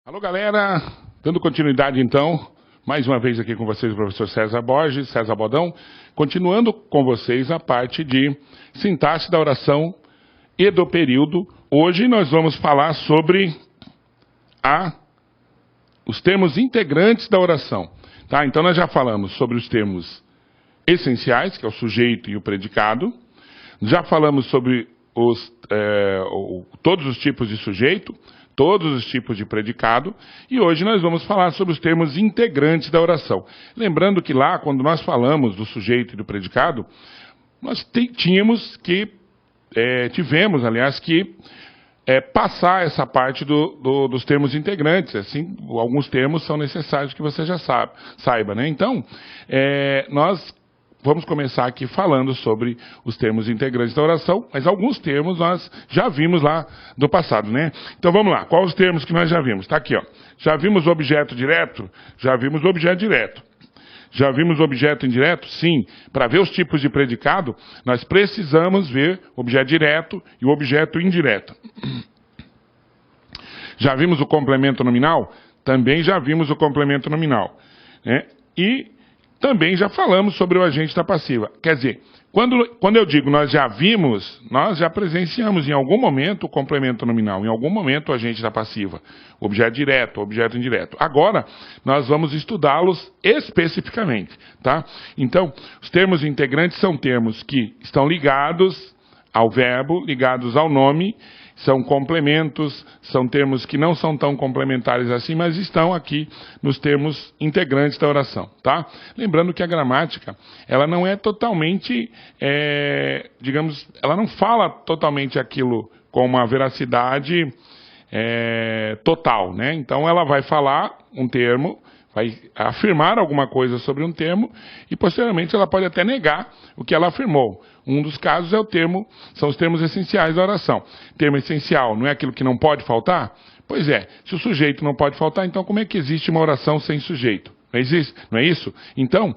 Alô, galera! Dando continuidade, então, mais uma vez aqui com vocês o professor César Borges, César Bodão, continuando com vocês a parte de sintaxe da oração e do período. Hoje nós vamos falar sobre os termos integrantes da oração. Tá? Então nós já falamos sobre os termos essenciais, que é o sujeito e o predicado. Já falamos sobre todos os tipos de sujeito, todos os tipos de predicado, e hoje nós vamos falar sobre os termos integrantes da oração. Lembrando que lá, quando nós falamos do sujeito e do predicado, nós tivemos que passar essa parte dos termos integrantes. Assim, alguns termos são necessários que você já saiba, né? Então, nós vamos começar aqui falando sobre os termos integrantes da oração, mas alguns termos nós já vimos lá do passado, né? Então vamos lá, quais os termos que nós já vimos? Está aqui, ó. Já vimos o objeto direto? Já vimos o objeto direto. Já vimos o objeto indireto? Sim. Para ver os tipos de predicado, nós precisamos ver o objeto direto e o objeto indireto. Já vimos o complemento nominal? Também já vimos o complemento nominal, né? E também já falamos sobre o agente da passiva. Quer dizer, quando eu digo nós já vimos, nós já presenciamos em algum momento o complemento nominal, em algum momento o agente da passiva, o objeto direto, o objeto indireto. Agora, nós vamos estudá-los especificamente, tá? Então, os termos integrantes são termos que estão ligados ao verbo, ligados ao nome, são complementos, são termos que não são tão complementares assim, mas estão aqui nos termos integrantes da oração, tá? Lembrando que a gramática, ela não é totalmente, ela não fala totalmente aquilo com uma veracidade total, né? Então ela vai falar um termo, vai afirmar alguma coisa sobre um termo e posteriormente ela pode até negar o que ela afirmou. Um dos casos são os termos essenciais da oração. Termo essencial não é aquilo que não pode faltar? Pois é, se o sujeito não pode faltar, então como é que existe uma oração sem sujeito? Não existe, não é isso? Então,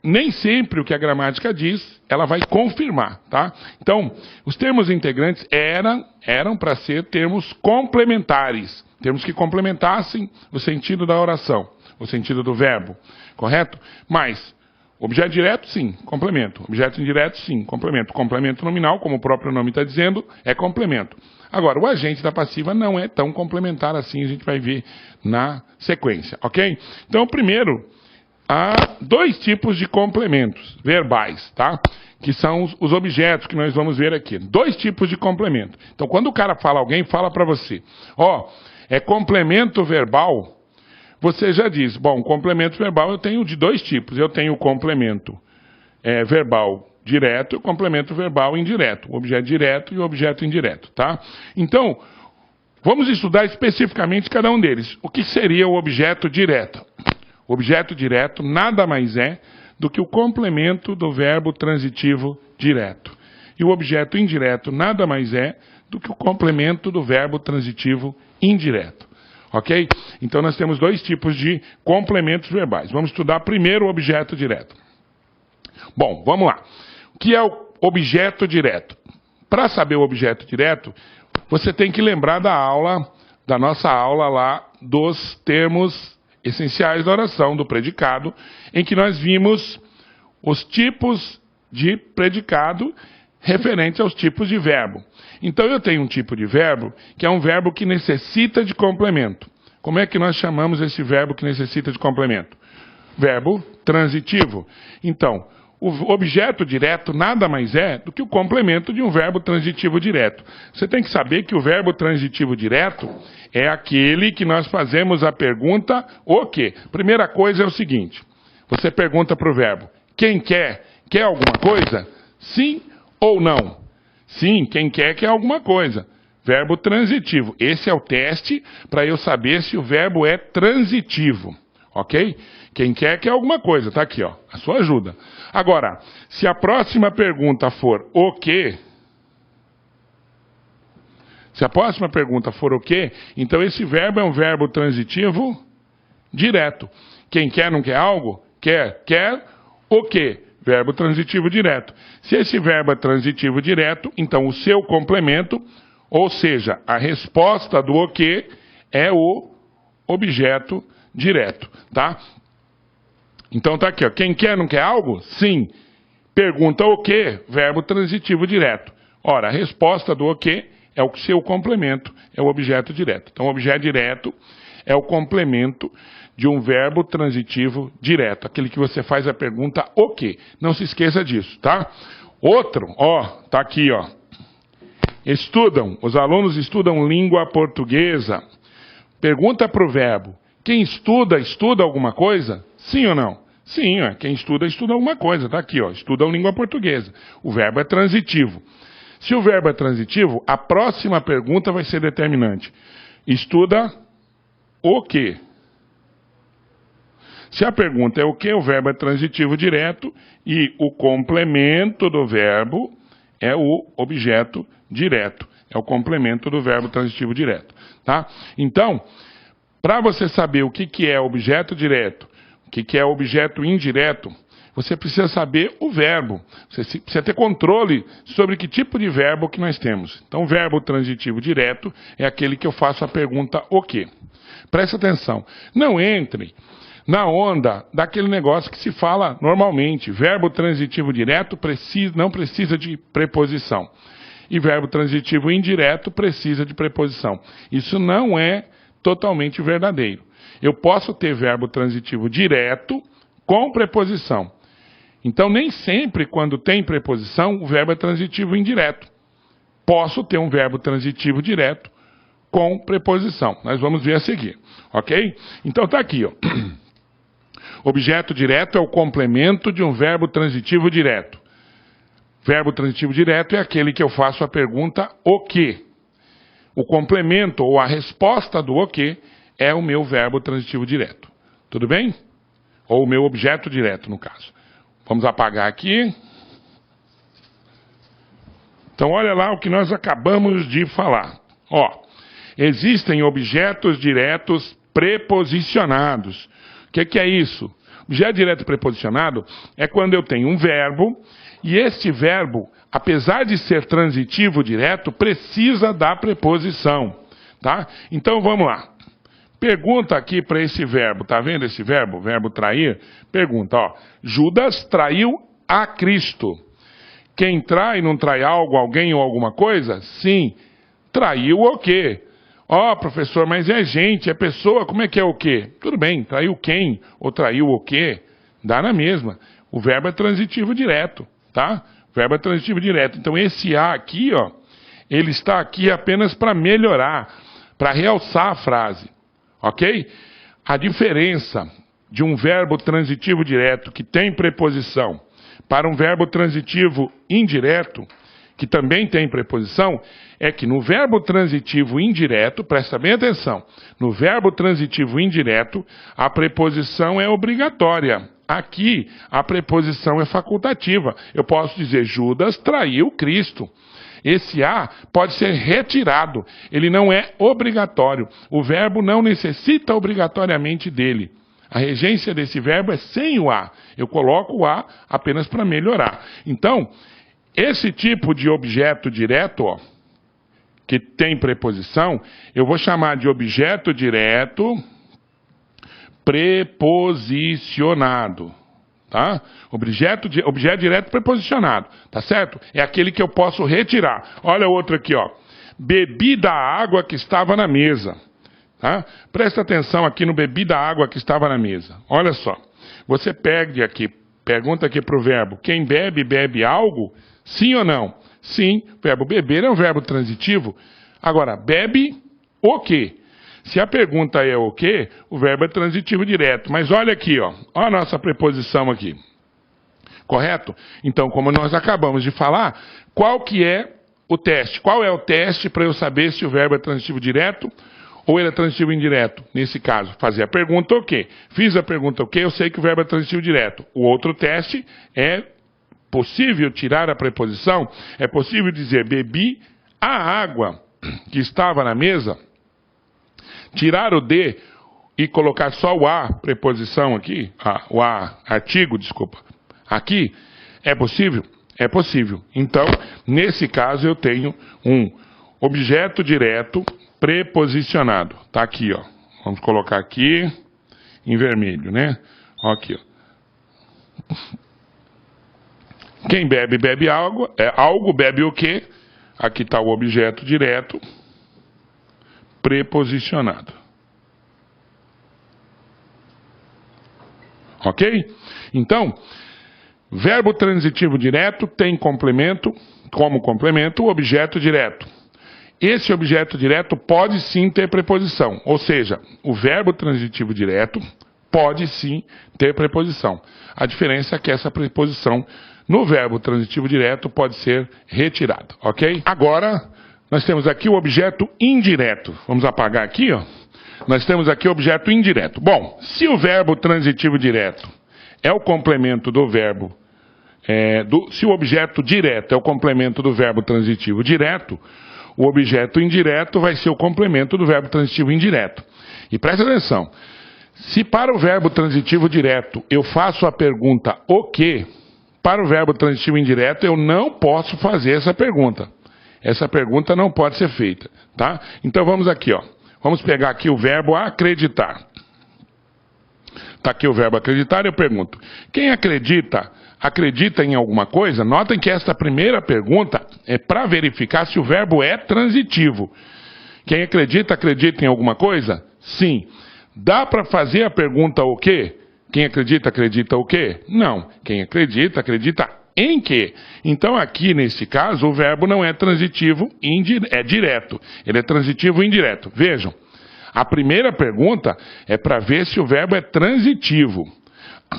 nem sempre o que a gramática diz, ela vai confirmar, tá? Então, os termos integrantes eram para ser termos complementares, termos que complementassem o sentido da oração, o sentido do verbo, correto? Mas objeto direto, sim, complemento. Objeto indireto, sim, complemento. Complemento nominal, como o próprio nome está dizendo, é complemento. Agora, o agente da passiva não é tão complementar assim, a gente vai ver na sequência, ok? Então, primeiro, há dois tipos de complementos verbais, tá? Que são os objetos que nós vamos ver aqui. Dois tipos de complemento. Então, quando o cara fala, alguém fala para você, é complemento verbal, você já diz, bom, complemento verbal eu tenho de dois tipos. Eu tenho o complemento verbal direto e o complemento verbal indireto. O objeto direto e o objeto indireto, tá? Então, vamos estudar especificamente cada um deles. O que seria o objeto direto? O objeto direto nada mais é do que o complemento do verbo transitivo direto. E o objeto indireto nada mais é do que o complemento do verbo transitivo indireto. Ok? Então nós temos dois tipos de complementos verbais. Vamos estudar primeiro o objeto direto. Bom, vamos lá. O que é o objeto direto? Para saber o objeto direto, você tem que lembrar da nossa aula lá dos termos essenciais da oração, do predicado, em que nós vimos os tipos de predicado referentes aos tipos de verbo. Então eu tenho um tipo de verbo que é um verbo que necessita de complemento. Como é que nós chamamos esse verbo que necessita de complemento? Verbo transitivo. Então, o objeto direto nada mais é do que o complemento de um verbo transitivo direto. Você tem que saber que o verbo transitivo direto é aquele que nós fazemos a pergunta o quê? Primeira coisa é o seguinte, você pergunta para o verbo, quem quer alguma coisa? Sim ou não? Sim, quem quer alguma coisa. Verbo transitivo. Esse é o teste para eu saber se o verbo é transitivo. Ok? Quem quer alguma coisa. Está aqui, ó, a sua ajuda. Agora, se a próxima pergunta for o quê? Se a próxima pergunta for o quê? Então esse verbo é um verbo transitivo direto. Quem quer não quer algo? Quer o quê? Verbo transitivo direto. Se esse verbo é transitivo direto, então o seu complemento, ou seja, a resposta do o quê, é o objeto direto, tá? Então tá aqui, ó. Quem quer, não quer algo? Sim. Pergunta o quê? Verbo transitivo direto. Ora, a resposta do o quê é o seu complemento, é o objeto direto. Então, o objeto direto é o complemento de um verbo transitivo direto, aquele que você faz a pergunta o quê. Não se esqueça disso, tá? Outro, ó, tá aqui, ó. Os alunos estudam língua portuguesa. Pergunta para o verbo, quem estuda, estuda alguma coisa? Sim ou não? Sim, ó, quem estuda, estuda alguma coisa, tá aqui, ó, estudam língua portuguesa. O verbo é transitivo. Se o verbo é transitivo, a próxima pergunta vai ser determinante. Estuda o quê? Se a pergunta é o quê, o verbo é transitivo direto e o complemento do verbo é o objeto direto. É o complemento do verbo transitivo direto, tá? Então, para você saber o que é objeto direto, o que é objeto indireto, você precisa saber o verbo. Você precisa ter controle sobre que tipo de verbo que nós temos. Então, o verbo transitivo direto é aquele que eu faço a pergunta o quê. Presta atenção. Não entre na onda daquele negócio que se fala normalmente. Verbo transitivo direto não precisa de preposição. E verbo transitivo indireto precisa de preposição. Isso não é totalmente verdadeiro. Eu posso ter verbo transitivo direto com preposição. Então, nem sempre, quando tem preposição, o verbo é transitivo indireto. Posso ter um verbo transitivo direto com preposição. Nós vamos ver a seguir, ok? Então, está aqui, ó. Objeto direto é o complemento de um verbo transitivo direto. Verbo transitivo direto é aquele que eu faço a pergunta o quê. O complemento ou a resposta do o quê é o meu verbo transitivo direto. Tudo bem? Ou o meu objeto direto, no caso. Vamos apagar aqui. Então, olha lá o que nós acabamos de falar. Ó, existem objetos diretos preposicionados. O que é isso? Objeto direto preposicionado é quando eu tenho um verbo e este verbo, apesar de ser transitivo direto, precisa da preposição, tá? Então, vamos lá. Pergunta aqui para esse verbo, tá vendo esse verbo? Verbo trair? Pergunta, ó. Judas traiu a Cristo. Quem trai não trai algo, alguém ou alguma coisa? Sim. Traiu o quê? Ó, professor, mas é gente, é pessoa, como é que é o quê? Tudo bem, traiu quem ou traiu o quê? Dá na mesma. O verbo é transitivo direto, tá? O verbo é transitivo direto. Então esse a aqui, ó, ele está aqui apenas para melhorar, para realçar a frase. Ok? A diferença de um verbo transitivo direto que tem preposição para um verbo transitivo indireto, que também tem preposição, é que no verbo transitivo indireto, presta bem atenção, no verbo transitivo indireto, a preposição é obrigatória. Aqui, a preposição é facultativa. Eu posso dizer, Judas traiu Cristo. Esse a pode ser retirado, ele não é obrigatório. O verbo não necessita obrigatoriamente dele. A regência desse verbo é sem o a. Eu coloco o a apenas para melhorar. Então, esse tipo de objeto direto, ó, que tem preposição, eu vou chamar de objeto direto preposicionado. Tá? Objeto direto preposicionado, tá certo? É aquele que eu posso retirar. Olha outro aqui, ó. Bebi da água que estava na mesa. Tá? Presta atenção aqui no bebi da água que estava na mesa. Olha só. Você pergunta aqui para o verbo, quem bebe, bebe algo? Sim ou não? Sim, o verbo beber é um verbo transitivo. Agora, bebe o quê? Se a pergunta é o quê, o verbo é transitivo direto. Mas olha aqui, ó. Olha a nossa preposição aqui. Correto? Então, como nós acabamos de falar, qual que é o teste? Qual é o teste para eu saber se o verbo é transitivo direto ou ele é transitivo indireto? Nesse caso, fazer a pergunta o quê? Fiz a pergunta o quê, eu sei que o verbo é transitivo direto. O outro teste é possível tirar a preposição? É possível dizer, bebi a água que estava na mesa? Tirar o de e colocar só o a, preposição aqui, o a, artigo, desculpa, aqui, é possível? É possível. Então, nesse caso, eu tenho um objeto direto preposicionado. Tá aqui, ó. Vamos colocar aqui em vermelho, né? Ó aqui, ó. Quem bebe, bebe algo. Algo bebe o quê? Aqui está o objeto direto preposicionado. Ok? Então, verbo transitivo direto tem complemento, como complemento, o objeto direto. Esse objeto direto pode sim ter preposição, ou seja, o verbo transitivo direto pode sim ter preposição. A diferença é que essa preposição no verbo transitivo direto pode ser retirada, ok? Agora, nós temos aqui o objeto indireto. Vamos apagar aqui, ó. Nós temos aqui o objeto indireto. Bom, se o verbo transitivo direto é o complemento do verbo, se o objeto direto é o complemento do verbo transitivo direto, o objeto indireto vai ser o complemento do verbo transitivo indireto. E presta atenção, se para o verbo transitivo direto eu faço a pergunta o quê, para o verbo transitivo indireto eu não posso fazer essa pergunta. Essa pergunta não pode ser feita, tá? Então vamos aqui, ó. Vamos pegar aqui o verbo acreditar. Está aqui o verbo acreditar e eu pergunto, quem acredita, acredita em alguma coisa? Notem que esta primeira pergunta é para verificar se o verbo é transitivo. Quem acredita, acredita em alguma coisa? Sim. Dá para fazer a pergunta o quê? Quem acredita, acredita o quê? Não. Quem acredita, acredita em quê? Então aqui nesse caso o verbo não é transitivo, é direto. Ele é transitivo indireto. Vejam, a primeira pergunta é para ver se o verbo é transitivo.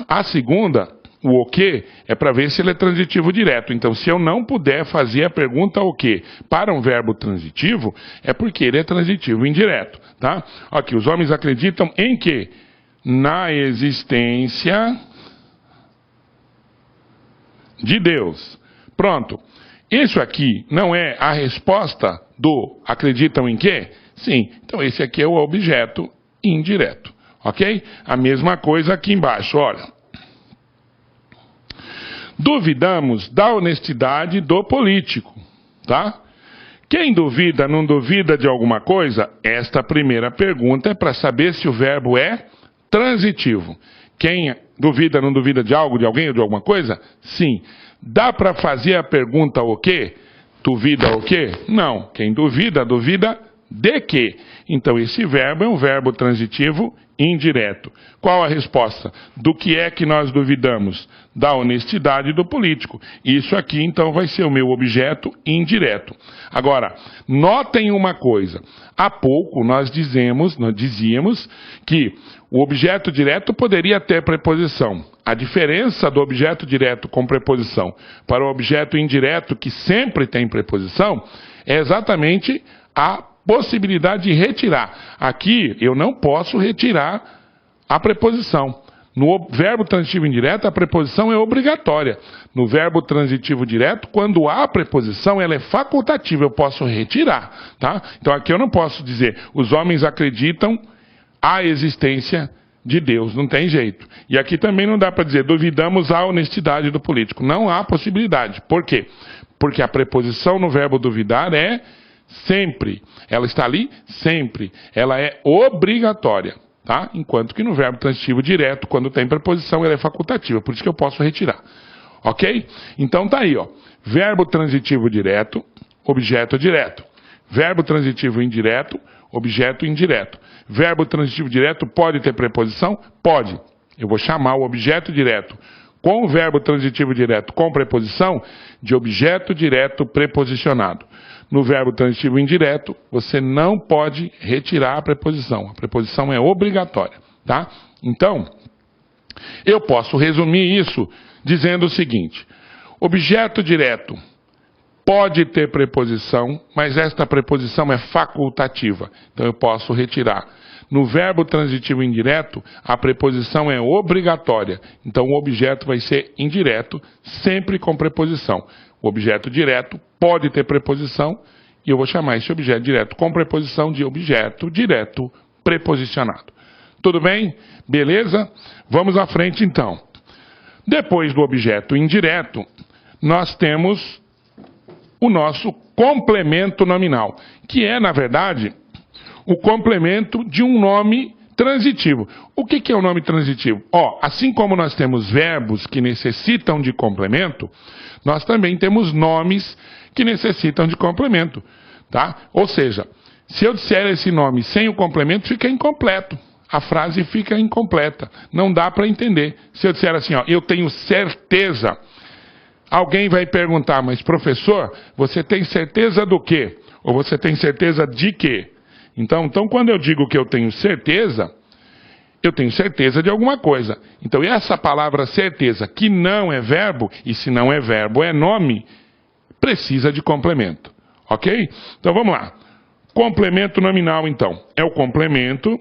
A segunda, o quê, é para ver se ele é transitivo direto. Então se eu não puder fazer a pergunta o quê para um verbo transitivo, é porque ele é transitivo indireto, tá? Aqui, os homens acreditam em quê? Na existência de Deus. Pronto. Isso aqui não é a resposta do acreditam em quê? Sim. Então esse aqui é o objeto indireto. Ok? A mesma coisa aqui embaixo, olha. Duvidamos da honestidade do político. Tá? Quem duvida, não duvida de alguma coisa? Esta primeira pergunta é para saber se o verbo é transitivo. Quem duvida, não duvida de algo, de alguém ou de alguma coisa? Sim. Dá para fazer a pergunta o quê? Duvida o quê? Não. Quem duvida, duvida de quê? Então esse verbo é um verbo transitivo indireto. Qual a resposta? Do que é que nós duvidamos? Da honestidade do político. Isso aqui então vai ser o meu objeto indireto. Agora, notem uma coisa. Há pouco nós dizíamos que o objeto direto poderia ter preposição. A diferença do objeto direto com preposição para o objeto indireto, que sempre tem preposição, é exatamente a possibilidade de retirar. Aqui eu não posso retirar a preposição. No verbo transitivo indireto, a preposição é obrigatória. No verbo transitivo direto, quando há preposição, ela é facultativa, eu posso retirar. Tá? Então aqui eu não posso dizer, os homens acreditam a existência de Deus, não tem jeito. E aqui também não dá para dizer, duvidamos a honestidade do político. Não há possibilidade. Por quê? Porque a preposição no verbo duvidar é sempre. Ela está ali sempre. Ela é obrigatória. Tá? Enquanto que no verbo transitivo direto, quando tem preposição, ela é facultativa. Por isso que eu posso retirar. Ok? Então tá aí, ó. Verbo transitivo direto, objeto direto. Verbo transitivo indireto, objeto indireto. Verbo transitivo direto pode ter preposição? Pode. Eu vou chamar o objeto direto com o verbo transitivo direto com preposição de objeto direto preposicionado. No verbo transitivo indireto, você não pode retirar a preposição. A preposição é obrigatória, tá? Então, eu posso resumir isso dizendo o seguinte: objeto direto pode ter preposição, mas esta preposição é facultativa. Então eu posso retirar. No verbo transitivo indireto, a preposição é obrigatória. Então o objeto vai ser indireto, sempre com preposição. O objeto direto pode ter preposição, e eu vou chamar esse objeto direto com preposição de objeto direto preposicionado. Tudo bem? Beleza? Vamos à frente então. Depois do objeto indireto, nós temos o nosso complemento nominal, que é, na verdade, o complemento de um nome transitivo. O que é o nome transitivo? Assim como nós temos verbos que necessitam de complemento, nós também temos nomes que necessitam de complemento, tá? Ou seja, se eu disser esse nome sem o complemento, fica incompleto. A frase fica incompleta. Não dá para entender. Se eu disser assim, eu tenho certeza, alguém vai perguntar, mas professor, você tem certeza do quê? Ou você tem certeza de quê? Então, quando eu digo que eu tenho certeza de alguma coisa. Então, essa palavra certeza, que não é verbo, e se não é verbo é nome, precisa de complemento. Ok? Então, vamos lá. Complemento nominal, então. É o complemento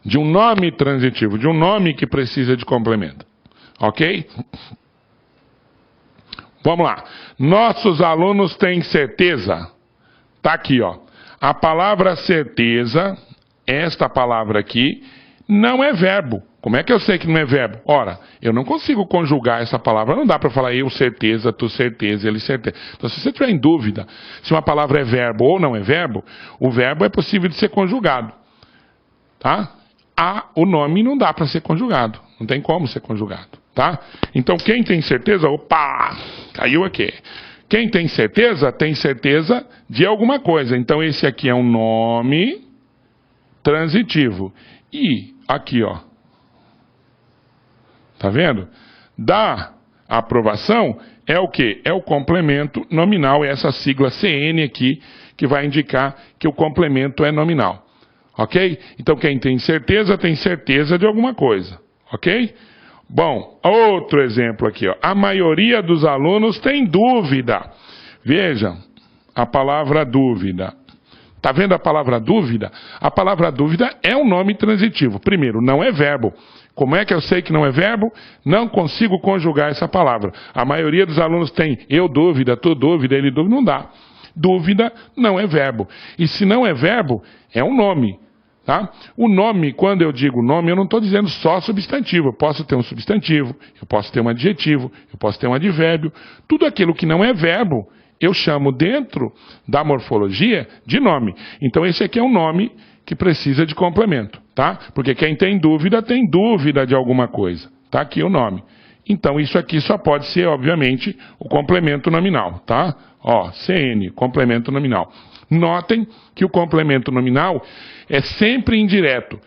de um nome transitivo, de um nome que precisa de complemento. Ok? Vamos lá. Nossos alunos têm certeza. Tá aqui, A palavra certeza, esta palavra aqui, não é verbo. Como é que eu sei que não é verbo? Ora, eu não consigo conjugar essa palavra. Não dá para falar eu certeza, tu certeza, ele certeza. Então, se você tiver em dúvida se uma palavra é verbo ou não é verbo, o verbo é possível de ser conjugado. Tá? O nome não dá para ser conjugado. Não tem como ser conjugado. Tá? Então, quem tem certeza... Opa! Caiu aqui. Quem tem certeza de alguma coisa. Então, esse aqui é um nome transitivo. E aqui, tá vendo? Da aprovação é o quê? É o complemento nominal, é essa sigla CN aqui, que vai indicar que o complemento é nominal. Ok? Então, quem tem certeza de alguma coisa. Ok? Bom, outro exemplo aqui, A maioria dos alunos tem dúvida. Veja, a palavra dúvida. Tá vendo a palavra dúvida? A palavra dúvida é um nome transitivo. Primeiro, não é verbo. Como é que eu sei que não é verbo? Não consigo conjugar essa palavra. A maioria dos alunos tem eu dúvida, tu dúvida, ele dúvida, não dá. Dúvida não é verbo. E se não é verbo, é um nome. Tá? O nome, quando eu digo nome, eu não estou dizendo só substantivo. Eu posso ter um substantivo, eu posso ter um adjetivo, eu posso ter um advérbio. Tudo aquilo que não é verbo, eu chamo dentro da morfologia de nome. Então esse aqui é um nome que precisa de complemento, tá? Porque quem tem dúvida de alguma coisa. Tá aqui o nome. Então isso aqui só pode ser, obviamente, o complemento nominal, tá? CN, complemento nominal. Notem que o complemento nominal é sempre indireto.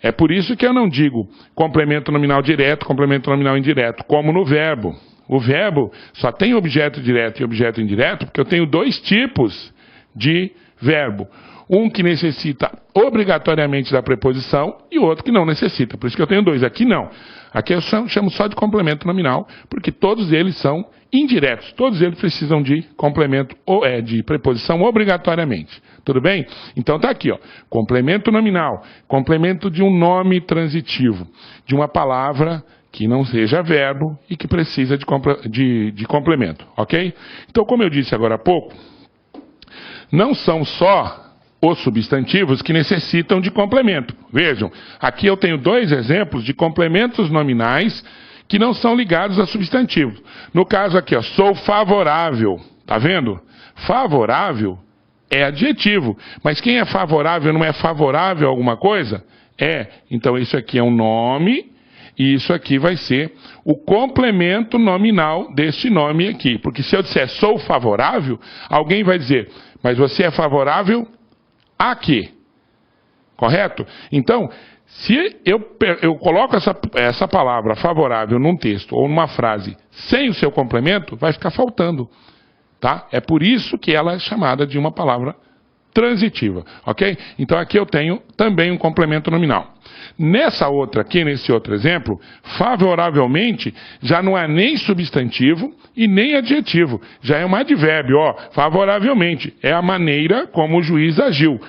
É por isso que eu não digo complemento nominal direto, complemento nominal indireto, como no verbo. O verbo só tem objeto direto e objeto indireto porque eu tenho dois tipos de verbo. Um que necessita obrigatoriamente da preposição e outro que não necessita. Por isso que eu tenho dois. Aqui não. Aqui eu chamo só de complemento nominal, porque todos eles são indiretos. Todos eles precisam de complemento de preposição obrigatoriamente. Tudo bem? Então tá aqui, complemento nominal, complemento de um nome transitivo, de uma palavra que não seja verbo e que precisa de complemento, ok? Então, como eu disse agora há pouco, não são só os substantivos que necessitam de complemento. Vejam, aqui eu tenho dois exemplos de complementos nominais que não são ligados a substantivos. No caso aqui, sou favorável. Tá vendo? Favorável é adjetivo. Mas quem é favorável não é favorável a alguma coisa? Então isso aqui é um nome e isso aqui vai ser o complemento nominal deste nome aqui. Porque se eu disser sou favorável, alguém vai dizer, mas você é favorável a quê? Correto? Então, se eu coloco essa palavra favorável num texto ou numa frase sem o seu complemento, vai ficar faltando. Tá? É por isso que ela é chamada de uma palavra transitiva. Ok? Então aqui eu tenho também um complemento nominal. Nessa outra aqui, nesse outro exemplo, favoravelmente já não é nem substantivo e nem adjetivo. Já é um advérbio. Favoravelmente. É a maneira como o juiz agiu.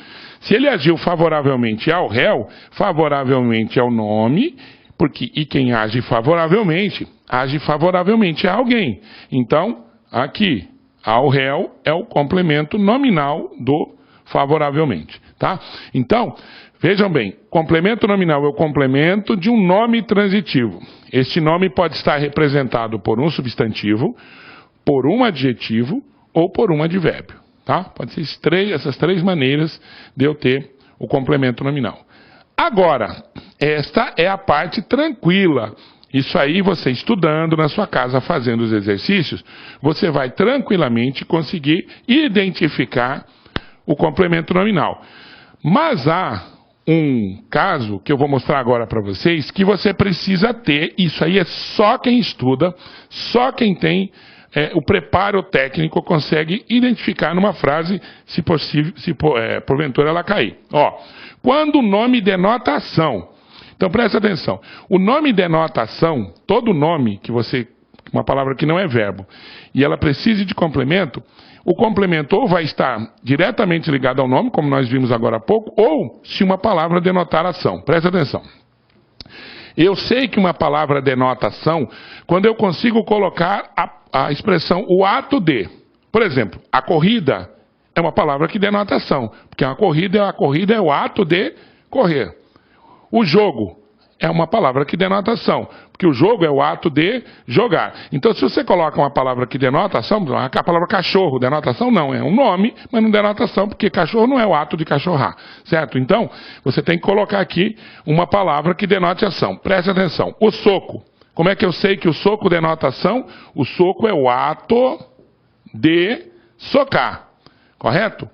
Se ele agiu favoravelmente ao réu, favoravelmente ao nome, e quem age favoravelmente a alguém. Então, aqui, ao réu é o complemento nominal do favoravelmente. Tá? Então, vejam bem, complemento nominal é o complemento de um nome transitivo. Este nome pode estar representado por um substantivo, por um adjetivo ou por um advérbio. Tá? Pode ser essas três maneiras de eu ter o complemento nominal. Agora, esta é a parte tranquila. Isso aí, você estudando na sua casa, fazendo os exercícios, você vai tranquilamente conseguir identificar o complemento nominal. Mas há um caso que eu vou mostrar agora para vocês que você precisa ter. Isso aí é só quem estuda, só quem tem o preparo técnico consegue identificar numa frase, se possível, porventura ela cair. Ó, quando o nome denota ação. Então presta atenção. O nome denota ação, todo nome que uma palavra que não é verbo, e ela precise de complemento, o complemento ou vai estar diretamente ligado ao nome, como nós vimos agora há pouco, ou se uma palavra denotar ação. Presta atenção. Eu sei que uma palavra denota ação quando eu consigo colocar a expressão o ato de. Por exemplo, a corrida é uma palavra que denota ação, porque a corrida é o ato de correr. O jogo é uma palavra que denota ação, porque o jogo é o ato de jogar. Então, se você coloca uma palavra que denota ação, a palavra cachorro denota ação, não, é um nome, mas não denota ação, porque cachorro não é o ato de cachorrar, certo? Então, você tem que colocar aqui uma palavra que denote ação. Preste atenção. O soco. Como é que eu sei que o soco denota ação? O soco é o ato de socar, correto?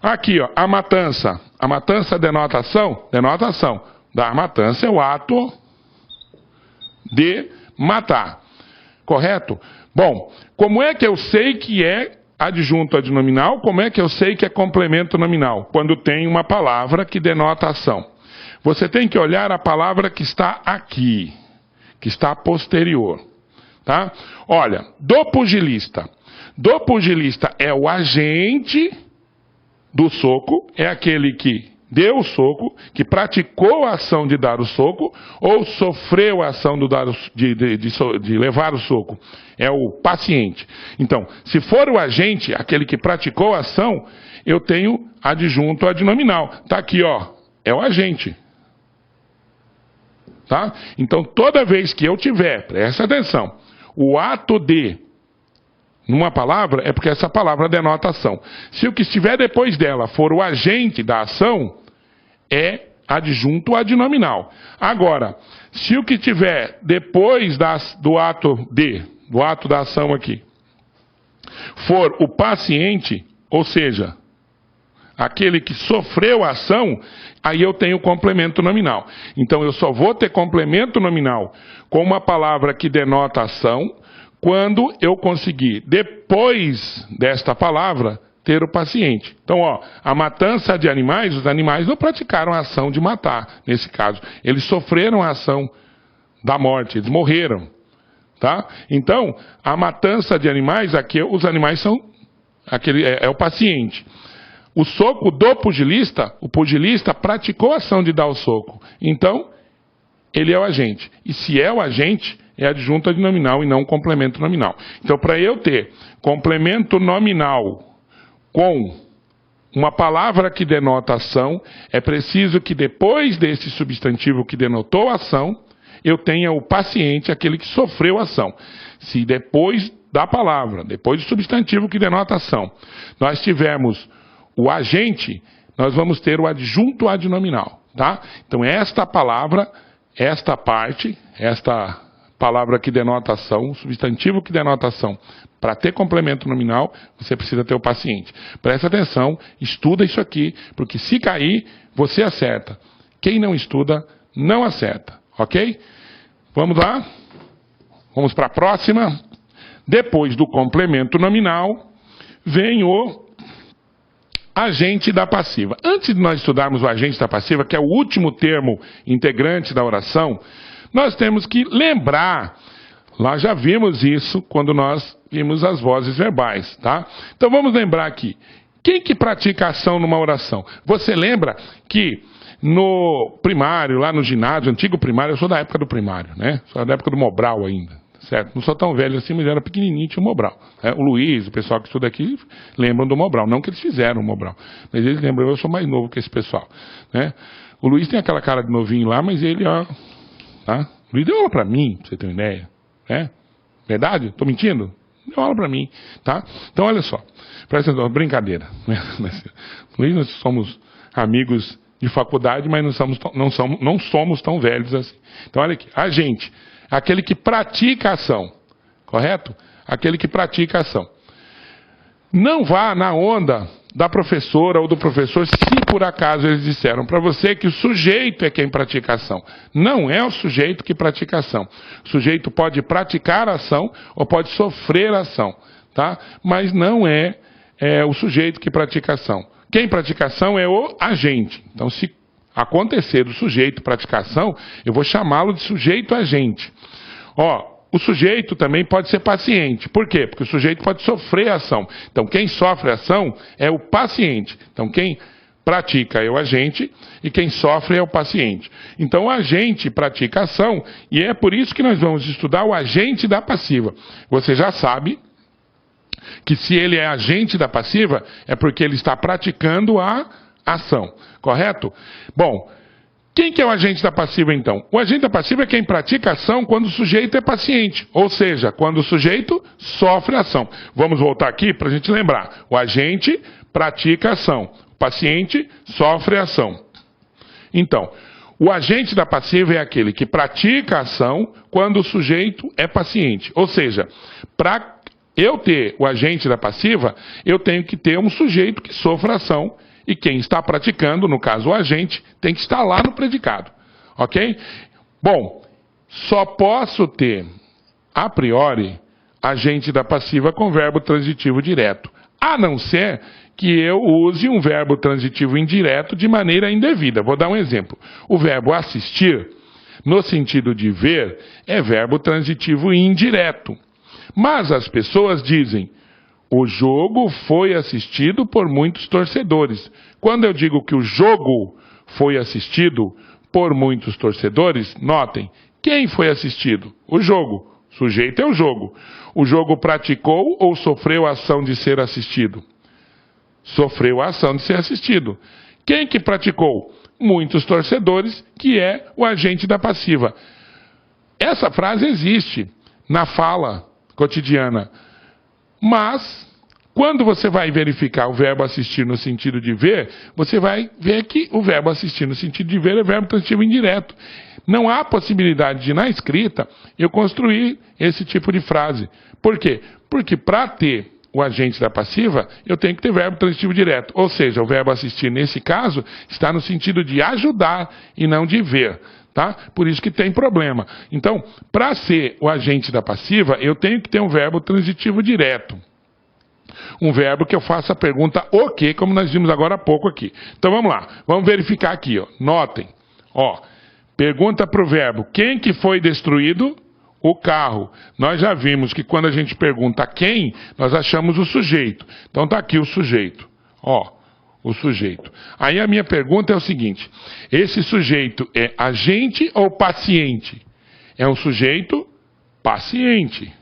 Aqui, ó, a matança. A matança denota ação? Denota ação. Da matança é o ato de matar, correto? Bom, como é que eu sei que é adjunto adnominal? Como é que eu sei que é complemento nominal? Quando tem uma palavra que denota ação. Você tem que olhar a palavra que está aqui, que está posterior, tá? Olha, do pugilista. Do pugilista é o agente do soco, é aquele que deu o soco, que praticou a ação de dar o soco, ou sofreu a ação de levar o soco. É o paciente. Então, se for o agente, aquele que praticou a ação, eu tenho adjunto adnominal. Está aqui, ó, é o agente. Tá? Então, toda vez que eu tiver, presta atenção, o ato de numa palavra, é porque essa palavra denota ação. Se o que estiver depois dela for o agente da ação, é adjunto adnominal. Agora, se o que tiver depois do ato da ação aqui, for o paciente, ou seja, aquele que sofreu a ação, aí eu tenho complemento nominal. Então eu só vou ter complemento nominal com uma palavra que denota ação, quando eu conseguir, depois desta palavra, ter o paciente. Então, ó, a matança de animais, os animais não praticaram a ação de matar, nesse caso. Eles sofreram a ação da morte, eles morreram. Tá? Então, a matança de animais, aqui os animais são, é o paciente. O soco do pugilista, o pugilista praticou a ação de dar o soco. Então, ele é o agente. E se é o agente, é adjunto adnominal e não complemento nominal. Então, para eu ter complemento nominal com uma palavra que denota ação, é preciso que depois desse substantivo que denotou a ação, eu tenha o paciente, aquele que sofreu a ação. Se depois da palavra, depois do substantivo que denota ação, nós tivermos o agente, nós vamos ter o adjunto adnominal, tá? Então, esta palavra, esta parte, esta palavra que denota ação, o substantivo que denota ação, para ter complemento nominal, você precisa ter o paciente. Presta atenção, estuda isso aqui, porque se cair, você acerta. Quem não estuda, não acerta, ok? Vamos lá? Vamos para a próxima. Depois do complemento nominal, vem o agente da passiva. Antes de nós estudarmos o agente da passiva, que é o último termo integrante da oração, nós temos que lembrar, lá já vimos isso quando nós vimos as vozes verbais, tá? Então vamos lembrar aqui, quem que pratica ação numa oração? Você lembra que no primário, lá no ginásio, antigo primário, eu sou da época do primário, né? Sou da época do Mobral ainda, certo? Não sou tão velho assim, mas era pequenininho, tinha o Mobral. O Luiz, o pessoal que estuda aqui, lembram do Mobral. Não que eles fizeram o Mobral, mas eles lembram, eu sou mais novo que esse pessoal, né? O Luiz tem aquela cara de novinho lá, mas ele, ó, tá? O Luiz deu aula pra mim, pra você ter uma ideia, né? Verdade? Tô mentindo? Deu aula para mim, tá? Então, olha só. Presta atenção, brincadeira. Luiz, nós somos amigos de faculdade, mas não somos tão velhos assim. Então, olha aqui. Agente, aquele que pratica a ação. Correto? Aquele que pratica a ação. Não vá na onda da professora ou do professor se por acaso eles disseram para você que o sujeito é quem pratica a ação. Não é o sujeito que pratica a ação. O sujeito pode praticar a ação ou pode sofrer a ação, tá? Mas não é o sujeito que pratica a ação. Quem pratica a ação é o agente. Então, se acontecer do sujeito praticar a ação, eu vou chamá-lo de sujeito agente. O sujeito também pode ser paciente. Por quê? Porque o sujeito pode sofrer a ação. Então, quem sofre a ação é o paciente. Então, quem pratica é o agente e quem sofre é o paciente. Então, o agente pratica a ação e é por isso que nós vamos estudar o agente da passiva. Você já sabe que se ele é agente da passiva, é porque ele está praticando a ação. Correto? Bom, quem que é o agente da passiva, então? O agente da passiva é quem pratica a ação quando o sujeito é paciente, ou seja, quando o sujeito sofre a ação. Vamos voltar aqui para a gente lembrar. O agente pratica a ação, o paciente sofre a ação. Então, o agente da passiva é aquele que pratica a ação quando o sujeito é paciente. Ou seja, para eu ter o agente da passiva, eu tenho que ter um sujeito que sofra a ação. E quem está praticando, no caso o agente, tem que estar lá no predicado. Ok? Bom, só posso ter, a priori, agente da passiva com verbo transitivo direto. A não ser que eu use um verbo transitivo indireto de maneira indevida. Vou dar um exemplo. O verbo assistir, no sentido de ver, é verbo transitivo indireto. Mas as pessoas dizem: o jogo foi assistido por muitos torcedores. Quando eu digo que o jogo foi assistido por muitos torcedores, notem, quem foi assistido? O jogo. O sujeito é o jogo. O jogo praticou ou sofreu a ação de ser assistido? Sofreu a ação de ser assistido. Quem que praticou? Muitos torcedores, que é o agente da passiva. Essa frase existe na fala cotidiana. Mas, quando você vai verificar o verbo assistir no sentido de ver, você vai ver que o verbo assistir no sentido de ver é verbo transitivo indireto. Não há possibilidade de, na escrita, eu construir esse tipo de frase. Por quê? Porque para ter o agente da passiva, eu tenho que ter verbo transitivo direto. Ou seja, o verbo assistir, nesse caso, está no sentido de ajudar e não de ver. Tá? Por isso que tem problema. Então, para ser o agente da passiva, eu tenho que ter um verbo transitivo direto. Um verbo que eu faça a pergunta o quê, como nós vimos agora há pouco aqui. Então vamos lá, vamos verificar aqui. Notem, pergunta para o verbo: quem que foi destruído? O carro. Nós já vimos que quando a gente pergunta quem, nós achamos o sujeito. Então está aqui o sujeito. O sujeito. Aí a minha pergunta é o seguinte: esse sujeito é agente ou paciente? É um sujeito paciente.